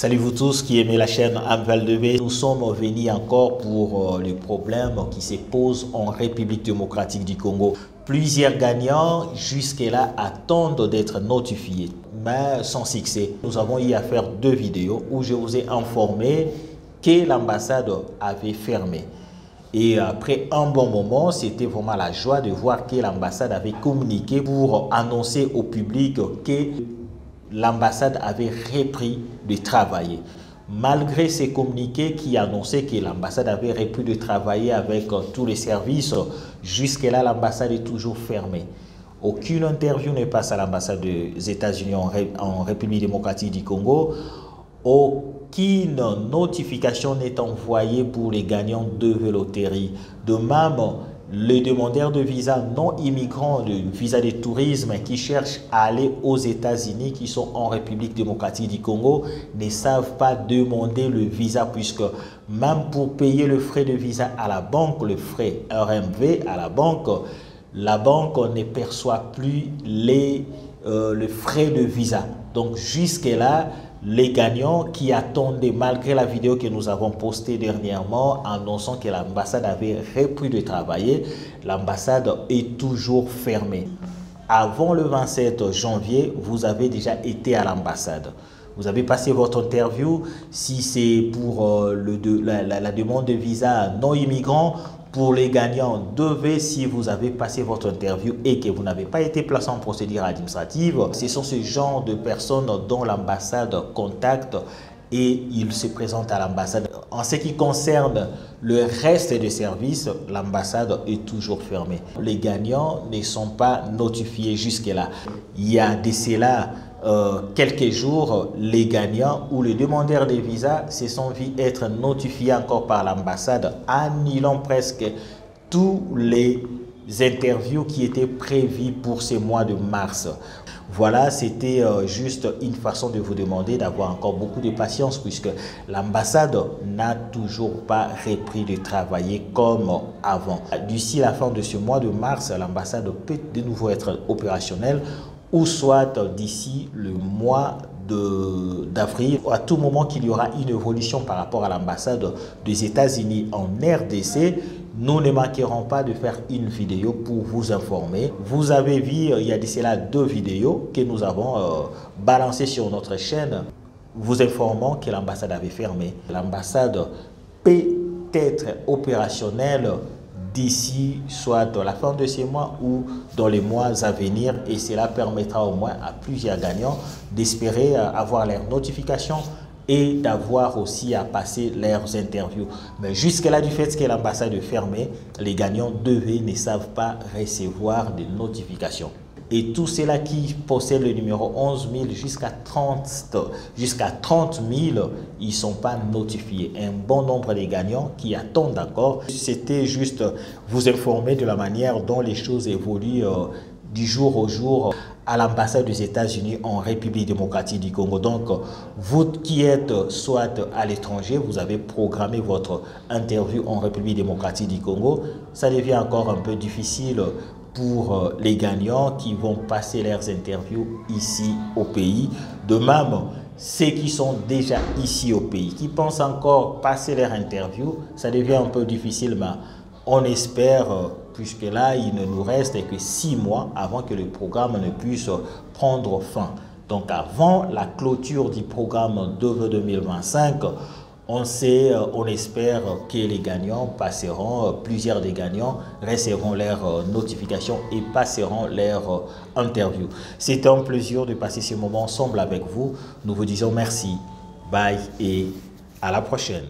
Salut vous tous qui aimez la chaîne AMVAL2B. Nous sommes venus encore pour le problème qui se pose en République démocratique du Congo. Plusieurs gagnants jusque-là attendent d'être notifiés, mais sans succès. Nous avons eu à faire deux vidéos où je vous ai informé que l'ambassade avait fermé. Et après un bon moment, c'était vraiment la joie de voir que l'ambassade avait communiqué pour annoncer au public que l'ambassade avait repris de travailler. Malgré ces communiqués qui annonçaient que l'ambassade avait repris de travailler avec tous les services, jusque-là, l'ambassade est toujours fermée. Aucune interview ne passe à l'ambassade des États-Unis en République démocratique du Congo. Aucune notification n'est envoyée pour les gagnants de loterie. De même, les demandeurs de visa non immigrants, de visa de tourisme qui cherchent à aller aux États-Unis, qui sont en République démocratique du Congo, ne savent pas demander le visa puisque même pour payer le frais de visa à la banque, le frais RMV à la banque ne perçoit plus le frais de visa. Donc jusque-là, les gagnants qui attendaient, malgré la vidéo que nous avons postée dernièrement, annonçant que l'ambassade avait repris de travailler, l'ambassade est toujours fermée. Avant le 27 janvier, vous avez déjà été à l'ambassade. Vous avez passé votre interview. Si c'est pour la demande de visa non immigrant, pour les gagnants, si vous avez passé votre interview et que vous n'avez pas été placé en procédure administrative, ce sont ce genre de personnes dont l'ambassade contacte et ils se présentent à l'ambassade. En ce qui concerne le reste des services, l'ambassade est toujours fermée. Les gagnants ne sont pas notifiés jusque-là. Il y a de cela quelques jours, les gagnants ou les demandeurs de visa se sont vus être notifiés encore par l'ambassade, annulant presque tous les interviews qui étaient prévues pour ce mois de mars. Voilà, c'était juste une façon de vous demander d'avoir encore beaucoup de patience puisque l'ambassade n'a toujours pas repris de travailler comme avant. D'ici la fin de ce mois de mars, l'ambassade peut de nouveau être opérationnelle ou soit d'ici le mois d'avril, à tout moment qu'il y aura une évolution par rapport à l'ambassade des États-Unis en RDC, nous ne manquerons pas de faire une vidéo pour vous informer. Vous avez vu, il y a de cela deux vidéos que nous avons balancées sur notre chaîne, vous informant que l'ambassade avait fermé. L'ambassade peut être opérationnelle d'ici soit dans la fin de ce mois ou dans les mois à venir et cela permettra au moins à plusieurs gagnants d'espérer avoir leurs notifications et d'avoir aussi à passer leurs interviews. Mais jusque-là, du fait que l'ambassade est fermée, les gagnants ne savent pas recevoir de notifications. Et tous ceux-là qui possèdent le numéro 11 000 jusqu'à 30 000, ils ne sont pas notifiés. Un bon nombre de gagnants qui attendent encore. C'était juste vous informer de la manière dont les choses évoluent du jour au jour à l'ambassade des États-Unis en République démocratique du Congo. Donc, vous qui êtes soit à l'étranger, vous avez programmé votre interview en République démocratique du Congo, ça devient encore un peu difficile pour les gagnants qui vont passer leurs interviews ici au pays. De même, ceux qui sont déjà ici au pays, qui pensent encore passer leur interview, ça devient un peu difficile, mais on espère, puisque là, il ne nous reste que 6 mois avant que le programme ne puisse prendre fin. Donc, avant la clôture du programme de 2025, on espère que les gagnants passeront, plusieurs des gagnants recevront leur notification et passeront leur interview. C'est un plaisir de passer ce moment ensemble avec vous. Nous vous disons merci, bye et à la prochaine.